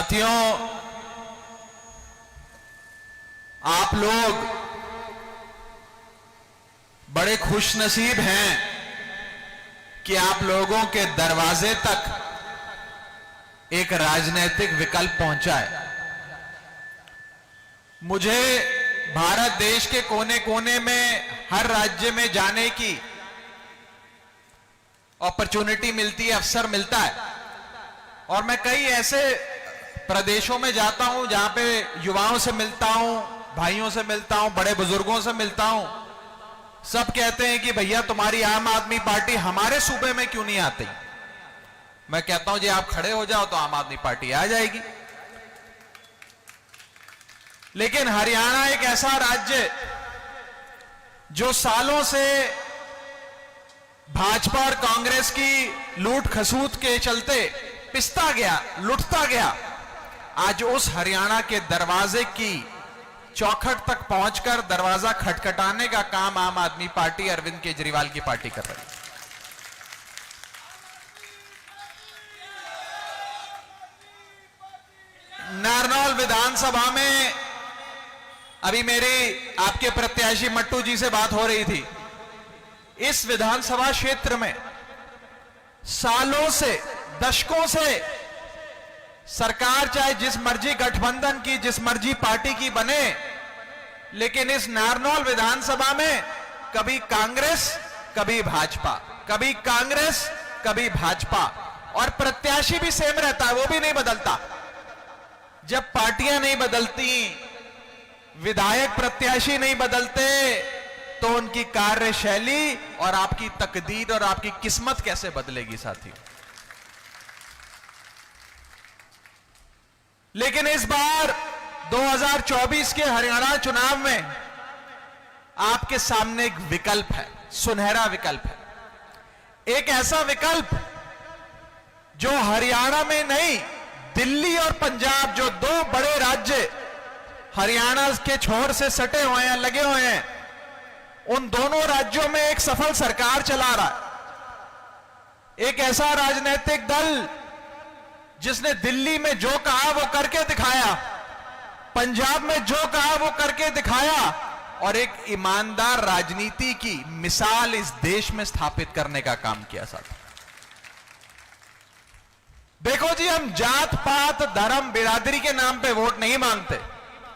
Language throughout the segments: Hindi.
साथियों, आप लोग बड़े खुशनसीब हैं कि आप लोगों के दरवाजे तक एक राजनीतिक विकल्प पहुंचा है। मुझे भारत देश के कोने कोने में, हर राज्य में जाने की अपॉर्चुनिटी मिलती है, अवसर मिलता है। और मैं कई ऐसे प्रदेशों में जाता हूं जहां पे युवाओं से मिलता हूं, भाइयों से मिलता हूं, बड़े बुजुर्गों से मिलता हूं। सब कहते हैं कि भैया तुम्हारी आम आदमी पार्टी हमारे सूबे में क्यों नहीं आती। मैं कहता हूं जी आप खड़े हो जाओ तो आम आदमी पार्टी आ जाएगी। लेकिन हरियाणा एक ऐसा राज्य जो सालों से भाजपा और कांग्रेस की लूट खसूट के चलते पिसता गया, लुटता गया, आज उस हरियाणा के दरवाजे की चौखट तक पहुंचकर दरवाजा खटखटाने का काम आम आदमी पार्टी, अरविंद केजरीवाल की पार्टी कर रही है। नारनौल विधानसभा में अभी मेरी आपके प्रत्याशी मट्टू जी से बात हो रही थी। इस विधानसभा क्षेत्र में सालों से, दशकों से सरकार चाहे जिस मर्जी गठबंधन की, जिस मर्जी पार्टी की बने, लेकिन इस नारनौल विधानसभा में कभी कांग्रेस कभी भाजपा, कभी कांग्रेस कभी भाजपा, और प्रत्याशी भी सेम रहता है, वो भी नहीं बदलता। जब पार्टियां नहीं बदलती, विधायक प्रत्याशी नहीं बदलते, तो उनकी कार्यशैली और आपकी तकदीर और आपकी किस्मत कैसे बदलेगी साथियों। लेकिन इस बार 2024 के हरियाणा चुनाव में आपके सामने एक विकल्प है, सुनहरा विकल्प है। एक ऐसा विकल्प जो हरियाणा में नहीं, दिल्ली और पंजाब, जो दो बड़े राज्य हरियाणा के छोर से सटे हुए हैं, लगे हुए हैं, उन दोनों राज्यों में एक सफल सरकार चला रहा है। एक ऐसा राजनीतिक दल जिसने दिल्ली में जो कहा वो करके दिखाया, पंजाब में जो कहा वो करके दिखाया, और एक ईमानदार राजनीति की मिसाल इस देश में स्थापित करने का काम किया साथ। देखो जी, हम जात पात, धर्म, बिरादरी के नाम पे वोट नहीं मांगते,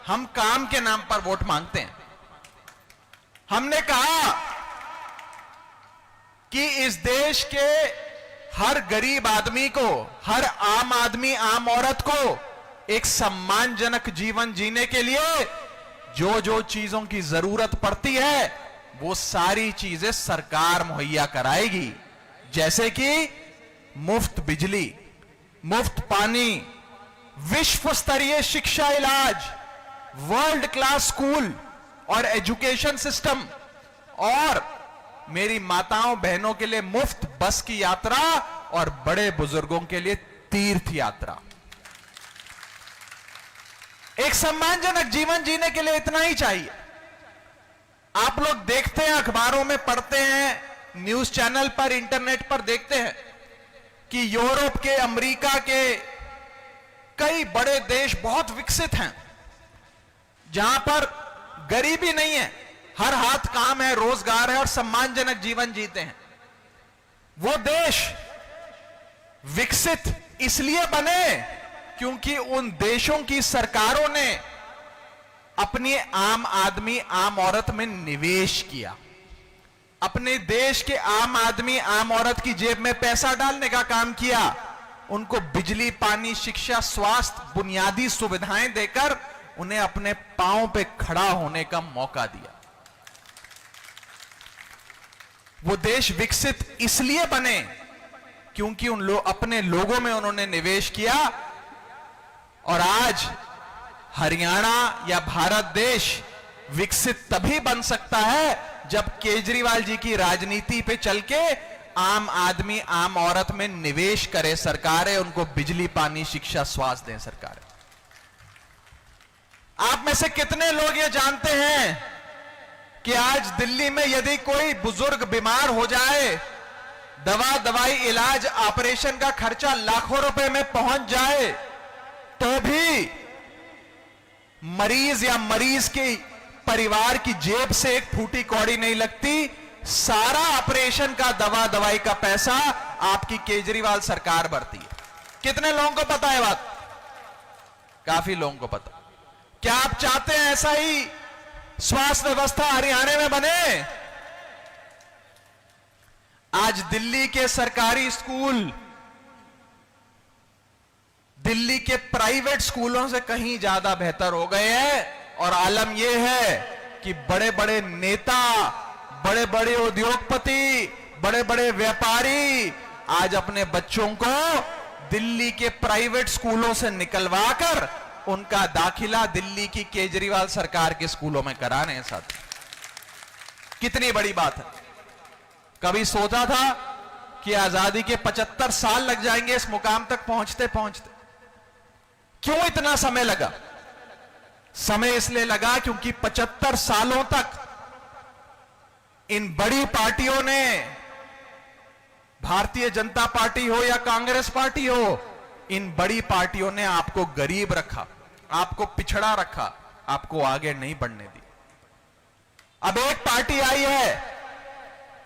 हम काम के नाम पर वोट मांगते हैं। हमने कहा कि इस देश के हर गरीब आदमी को, हर आम आदमी, आम औरत को एक सम्मानजनक जीवन जीने के लिए जो जो चीजों की जरूरत पड़ती है वो सारी चीजें सरकार मुहैया कराएगी। जैसे कि मुफ्त बिजली, मुफ्त पानी, विश्व स्तरीय शिक्षा, इलाज, वर्ल्ड क्लास स्कूल और एजुकेशन सिस्टम, और मेरी माताओं बहनों के लिए मुफ्त बस की यात्रा, और बड़े बुजुर्गों के लिए तीर्थ यात्रा। एक सम्मानजनक जीवन जीने के लिए इतना ही चाहिए। आप लोग देखते हैं, अखबारों में पढ़ते हैं, न्यूज चैनल पर, इंटरनेट पर देखते हैं कि यूरोप के, अमेरिका के कई बड़े देश बहुत विकसित हैं, जहां पर गरीबी नहीं है, हर हाथ काम है, रोजगार है और सम्मानजनक जीवन जीते हैं। वो देश विकसित इसलिए बने क्योंकि उन देशों की सरकारों ने अपनी आम आदमी, आम औरत में निवेश किया। अपने देश के आम आदमी, आम औरत की जेब में पैसा डालने का काम किया। उनको बिजली, पानी, शिक्षा, स्वास्थ्य, बुनियादी सुविधाएं देकर उन्हें अपने पांव पे खड़ा होने का मौका दिया। वो देश विकसित इसलिए बने क्योंकि अपने लोगों में उन्होंने निवेश किया। और आज हरियाणा या भारत देश विकसित तभी बन सकता है जब केजरीवाल जी की राजनीति पे चल के आम आदमी, आम औरत में निवेश करे सरकारें, उनको बिजली, पानी, शिक्षा, स्वास्थ्य दें सरकारें। आप में से कितने लोग ये जानते हैं कि आज दिल्ली में यदि कोई बुजुर्ग बीमार हो जाए, दवा, दवाई, इलाज, ऑपरेशन का खर्चा लाखों रुपए में पहुंच जाए, तो भी मरीज या मरीज के परिवार की जेब से एक फूटी कौड़ी नहीं लगती। सारा ऑपरेशन का, दवा दवाई का पैसा आपकी केजरीवाल सरकार भरती है। कितने लोगों को पता है बात? काफी लोगों को पता। क्या आप चाहते हैं ऐसा ही स्वास्थ्य व्यवस्था हरियाणा में बने? आज दिल्ली के सरकारी स्कूल दिल्ली के प्राइवेट स्कूलों से कहीं ज्यादा बेहतर हो गए हैं। और आलम यह है कि बड़े बड़े नेता, बड़े बड़े उद्योगपति, बड़े बड़े व्यापारी आज अपने बच्चों को दिल्ली के प्राइवेट स्कूलों से निकलवाकर उनका दाखिला दिल्ली की केजरीवाल सरकार के स्कूलों में करा रहे हैं। साथ कितनी बड़ी बात है। कभी सोचा था कि आजादी के 75 साल लग जाएंगे इस मुकाम तक पहुंचते पहुंचते? क्यों इतना समय लगा? समय इसलिए लगा क्योंकि 75 सालों तक इन बड़ी पार्टियों ने, भारतीय जनता पार्टी हो या कांग्रेस पार्टी हो, इन बड़ी पार्टियों ने आपको गरीब रखा, आपको पिछड़ा रखा, आपको आगे नहीं बढ़ने दी। अब एक पार्टी आई है,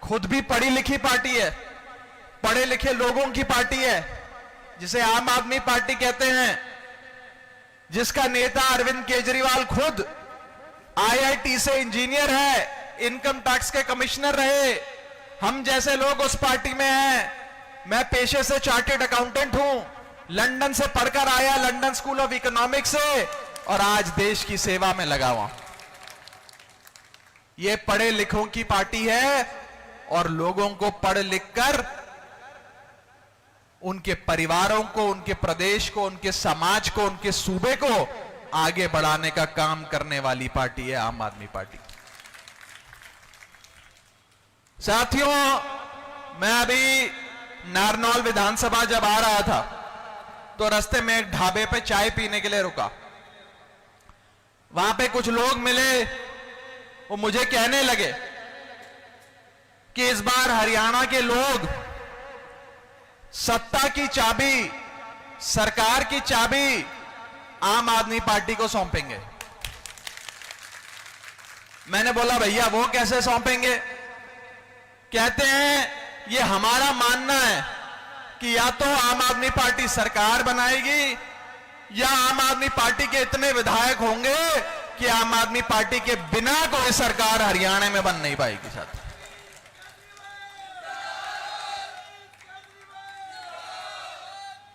खुद भी पढ़ी लिखी पार्टी है, पढ़े लिखे लोगों की पार्टी है, जिसे आम आदमी पार्टी कहते हैं, जिसका नेता अरविंद केजरीवाल खुद आईआईटी से इंजीनियर है, इनकम टैक्स के कमिश्नर रहे। हम जैसे लोग उस पार्टी में हैं। मैं पेशे से चार्टेड अकाउंटेंट हूं, लंदन से पढ़कर आया, लंदन स्कूल ऑफ इकोनॉमिक्स से, और आज देश की सेवा में लगा हुआ। यह पढ़े लिखों की पार्टी है और लोगों को पढ़ लिखकर उनके परिवारों को, उनके प्रदेश को, उनके समाज को, उनके सूबे को आगे बढ़ाने का काम करने वाली पार्टी है आम आदमी पार्टी। साथियों, मैं अभी नारनौल विधानसभा जब आ रहा था तो रास्ते में एक ढाबे पे चाय पीने के लिए रुका। वहां पे कुछ लोग मिले, वो मुझे कहने लगे कि इस बार हरियाणा के लोग सत्ता की चाबी, सरकार की चाबी आम आदमी पार्टी को सौंपेंगे। मैंने बोला भैया वो कैसे सौंपेंगे? कहते हैं ये हमारा मानना है कि या तो आम आदमी पार्टी सरकार बनाएगी या आम आदमी पार्टी के इतने विधायक होंगे कि आम आदमी पार्टी के बिना कोई सरकार हरियाणा में बन नहीं पाएगी। साथ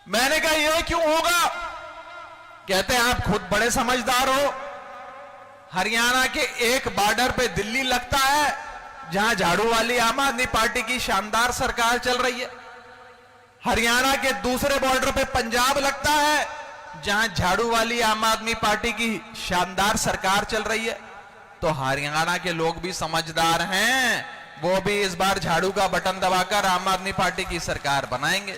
मैंने कहा यह क्यों होगा? कहते हैं आप खुद बड़े समझदार हो। हरियाणा के एक बॉर्डर पे दिल्ली लगता है जहां झाड़ू वाली आम आदमी पार्टी की शानदार सरकार चल रही है। हरियाणा के दूसरे बॉर्डर पे पंजाब लगता है जहां झाड़ू वाली आम आदमी पार्टी की शानदार सरकार चल रही है। तो हरियाणा के लोग भी समझदार हैं, वो भी इस बार झाड़ू का बटन दबाकर आम आदमी पार्टी की सरकार बनाएंगे।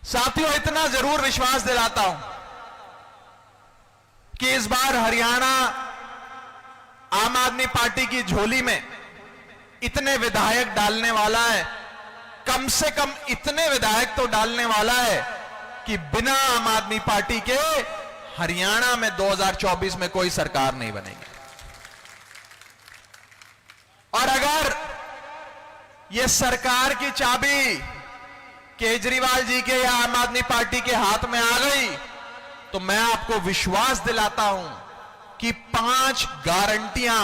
साथियों, इतना जरूर विश्वास दिलाता हूं कि इस बार हरियाणा आम आदमी पार्टी की झोली में इतने विधायक डालने वाला है, कम से कम इतने विधायक तो डालने वाला है कि बिना आम आदमी पार्टी के हरियाणा में 2024 में कोई सरकार नहीं बनेगी। और अगर यह सरकार की चाबी केजरीवाल जी के या आम आदमी पार्टी के हाथ में आ गई तो मैं आपको विश्वास दिलाता हूं कि 5 गारंटियां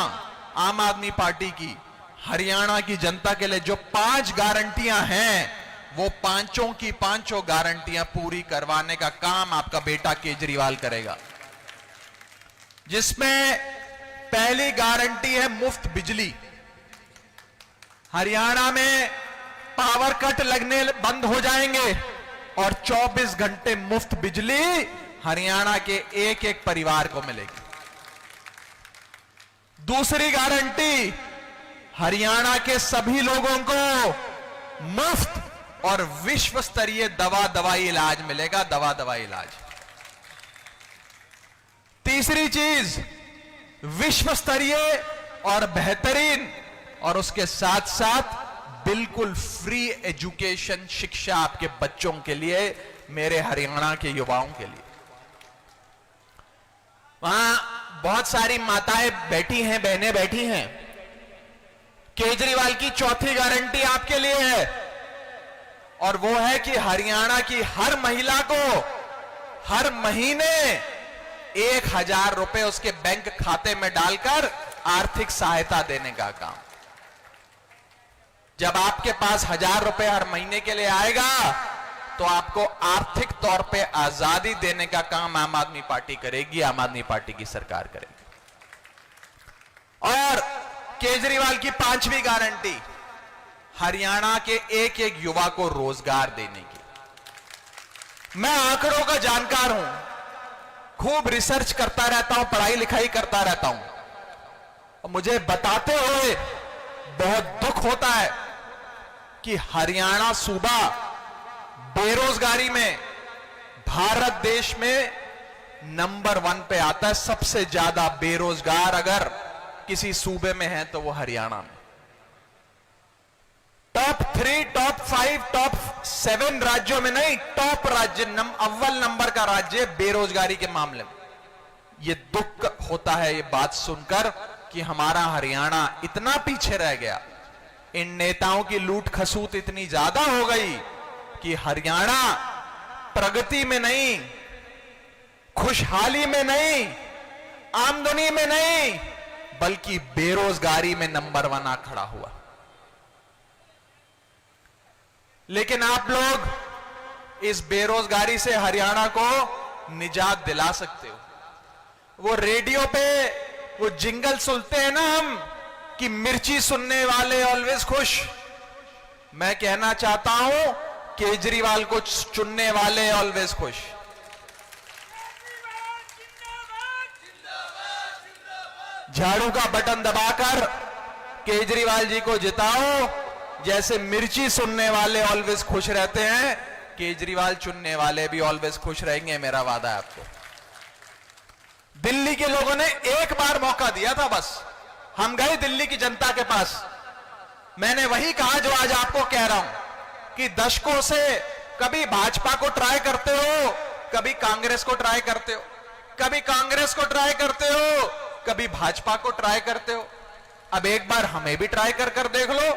आम आदमी पार्टी की हरियाणा की जनता के लिए, जो 5 गारंटियां हैं, वो पांचों की पांचों गारंटियां पूरी करवाने का काम आपका बेटा केजरीवाल करेगा। जिसमें पहली गारंटी है मुफ्त बिजली। हरियाणा में पावर कट लगने बंद हो जाएंगे और 24 घंटे मुफ्त बिजली हरियाणा के एक एक परिवार को मिलेगी। दूसरी गारंटी, हरियाणा के सभी लोगों को मुफ्त और विश्व स्तरीय दवाई इलाज मिलेगा, दवाई इलाज। तीसरी चीज, विश्व स्तरीय और बेहतरीन और उसके साथ साथ बिल्कुल फ्री एजुकेशन, शिक्षा आपके बच्चों के लिए मेरे हरियाणा के युवाओं के लिए। वहां बहुत सारी माताएं बैठी हैं, बहनें बैठी हैं। केजरीवाल की चौथी गारंटी आपके लिए है, और वो है कि हरियाणा की हर महिला को हर महीने 1000 रुपए उसके बैंक खाते में डालकर आर्थिक सहायता देने का काम। जब आपके पास 1000 रुपए हर महीने के लिए आएगा तो आपको आर्थिक तौर पे आजादी देने का काम आम आदमी पार्टी करेगी, आम आदमी पार्टी की सरकार करेगी। और केजरीवाल की 5वीं गारंटी, हरियाणा के एक एक युवा को रोजगार देने की। मैं आंकड़ों का जानकार हूं, खूब रिसर्च करता रहता हूं, पढ़ाई लिखाई करता रहता हूं, और मुझे बताते हुए बहुत दुख होता है कि हरियाणा सूबा बेरोजगारी में भारत देश में नंबर 1 पे आता है। सबसे ज्यादा बेरोजगार अगर किसी सूबे में है तो वो हरियाणा में। टॉप 3, टॉप 5, टॉप 7 राज्यों में नहीं, टॉप राज्य, अव्वल नंबर का राज्य बेरोजगारी के मामले में। ये दुख होता है ये बात सुनकर कि हमारा हरियाणा इतना पीछे रह गया। इन नेताओं की लूट खसूट इतनी ज्यादा हो गई कि हरियाणा प्रगति में नहीं, खुशहाली में नहीं, आमदनी में नहीं, बल्कि बेरोजगारी में नंबर 1 आ खड़ा हुआ। लेकिन आप लोग इस बेरोजगारी से हरियाणा को निजात दिला सकते हो। वो रेडियो पे वो जिंगल सुनते हैं ना हम कि मिर्ची सुनने वाले ऑलवेज खुश। मैं कहना चाहता हूं केजरीवाल को चुनने वाले ऑलवेज खुश। झाड़ू का बटन दबाकर केजरीवाल जी को जिताओ। जैसे मिर्ची सुनने वाले ऑलवेज खुश रहते हैं, केजरीवाल चुनने वाले भी ऑलवेज खुश रहेंगे, मेरा वादा है आपको। दिल्ली के लोगों ने एक बार मौका दिया था बस। हम गए दिल्ली की जनता के पास, मैंने वही कहा जो आज आपको कह रहा हूं कि दशकों से कभी भाजपा को ट्राई करते हो, कभी कांग्रेस को ट्राई करते हो, कभी कांग्रेस को ट्राई करते हो, कभी भाजपा को ट्राई करते हो। अब एक बार हमें भी ट्राई कर देख लो।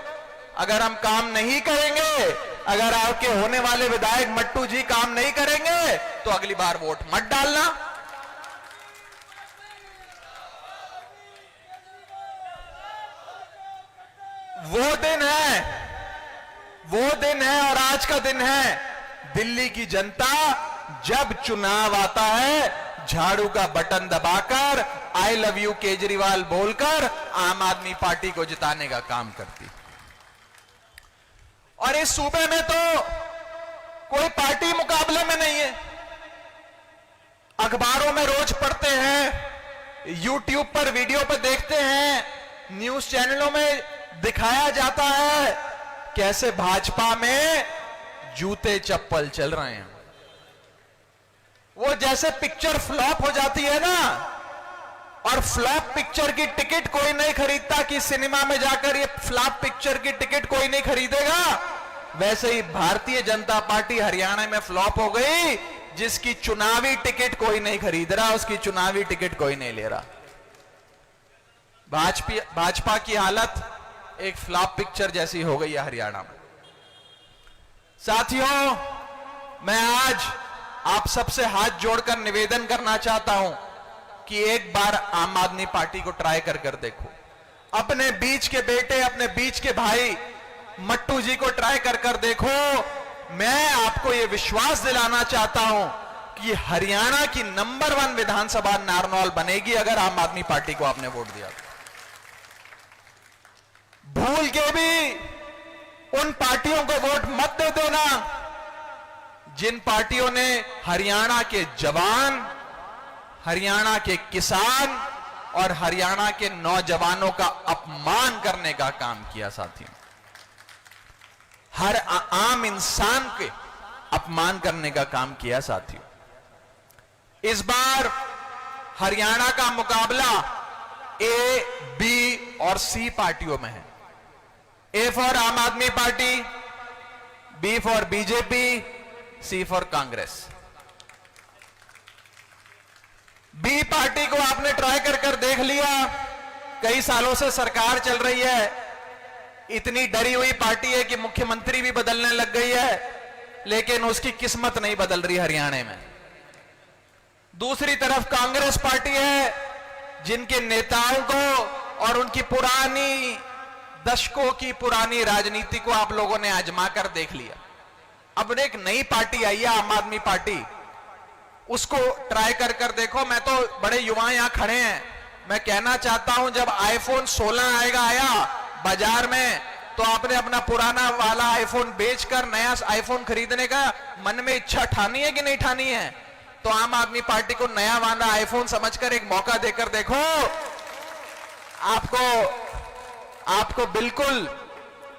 अगर हम काम नहीं करेंगे, अगर आपके होने वाले विधायक मट्टू जी काम नहीं करेंगे तो अगली बार वोट मत डालना। वो दिन है, वो दिन है और आज का दिन है। दिल्ली की जनता जब चुनाव आता है, झाड़ू का बटन दबाकर आई लव यू केजरीवाल बोलकर आम आदमी पार्टी को जिताने का काम करती। और इस सूबे में तो कोई पार्टी मुकाबले में नहीं है। अखबारों में रोज पढ़ते हैं, यूट्यूब पर वीडियो पर देखते हैं, न्यूज चैनलों में दिखाया जाता है कैसे भाजपा में जूते चप्पल चल रहे हैं। वो जैसे पिक्चर फ्लॉप हो जाती है ना, और फ्लॉप पिक्चर की टिकट कोई नहीं खरीदता कि सिनेमा में जाकर ये फ्लॉप पिक्चर की टिकट कोई नहीं खरीदेगा, वैसे ही भारतीय जनता पार्टी हरियाणा में फ्लॉप हो गई। जिसकी चुनावी टिकट कोई नहीं खरीद रहा, उसकी चुनावी टिकट कोई नहीं ले रहा। भाजपा की हालत एक फ्लॉप पिक्चर जैसी हो गई है हरियाणा में। साथियों, मैं आज आप सबसे हाथ जोड़कर निवेदन करना चाहता हूं कि एक बार आम आदमी पार्टी को ट्राई कर देखो। अपने बीच के बेटे, अपने बीच के भाई मट्टू जी को ट्राई कर देखो। मैं आपको यह विश्वास दिलाना चाहता हूं कि हरियाणा की नंबर 1 विधानसभा नारनौल बनेगी अगर आम आदमी पार्टी को आपने वोट दिया। भूल के भी उन पार्टियों को वोट मत दे देना जिन पार्टियों ने हरियाणा के जवान, हरियाणा के किसान और हरियाणा के नौजवानों का अपमान करने का काम किया। साथियों, हर आम इंसान के अपमान करने का काम किया। साथियों, इस बार हरियाणा का मुकाबला ए, बी और सी पार्टियों में है। ए for Aam Aadmi party, B for BJP, C for Congress. B party को आपने ट्राई कर देख लिया। कई सालों से सरकार चल रही है, इतनी डरी हुई पार्टी है कि मुख्यमंत्री भी बदलने लग गई है, लेकिन उसकी किस्मत नहीं बदल रही हरियाणा में। दूसरी तरफ कांग्रेस पार्टी है, जिनके नेताओं को और उनकी पुरानी दशकों की पुरानी राजनीति को आप लोगों ने आजमा कर देख लिया। अब एक नई पार्टी आई है, आम आदमी पार्टी, उसको ट्राई कर देखो। मैं तो बड़े युवा यहां खड़े हैं, मैं कहना चाहता हूं, जब आईफोन 16 आया बाजार में, तो आपने अपना पुराना वाला आईफोन बेचकर नया आईफोन खरीदने का मन में इच्छा ठानी है कि नहीं ठानी है? तो आम आदमी पार्टी को नया वाला आईफोन समझकर एक मौका देकर देखो। आपको बिल्कुल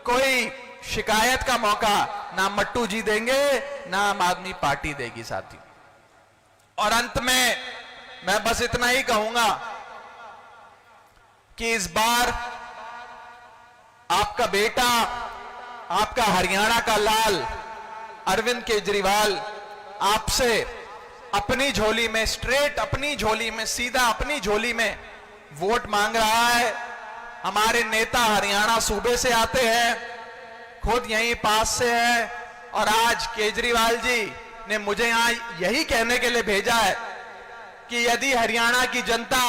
कोई शिकायत का मौका ना मट्टू जी देंगे, ना आम आदमी पार्टी देगी साथी। और अंत में मैं बस इतना ही कहूंगा कि इस बार आपका बेटा, आपका हरियाणा का लाल अरविंद केजरीवाल आपसे अपनी झोली में, स्ट्रेट अपनी झोली में, सीधा अपनी झोली में वोट मांग रहा है। हमारे नेता हरियाणा सूबे से आते हैं, खुद यहीं पास से है, और आज केजरीवाल जी ने मुझे यहां यही कहने के लिए भेजा है कि यदि हरियाणा की जनता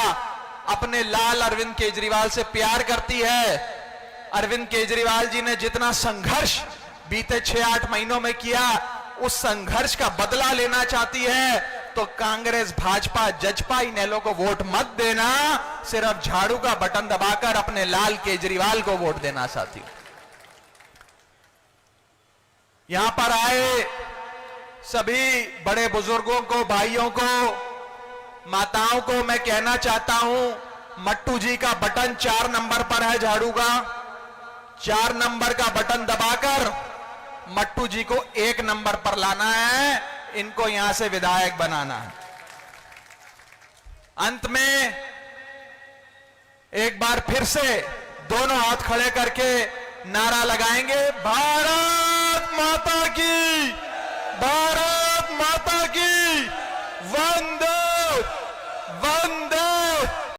अपने लाल अरविंद केजरीवाल से प्यार करती है, अरविंद केजरीवाल जी ने जितना संघर्ष बीते 6-8 महीनों में किया, उस संघर्ष का बदला लेना चाहती है, तो कांग्रेस, भाजपा, जजपा इनेलो को वोट मत देना, सिर्फ झाड़ू का बटन दबाकर अपने लाल केजरीवाल को वोट देना साथी। यहां पर आए सभी बड़े बुजुर्गों को, भाइयों को, माताओं को मैं कहना चाहता हूं, मट्टू जी का बटन 4 नंबर पर है, झाड़ू का 4 नंबर का बटन दबाकर मट्टू जी को 1 नंबर पर लाना है, इनको यहां से विधायक बनाना है। अंत में एक बार फिर से दोनों हाथ खड़े करके नारा लगाएंगे, भारत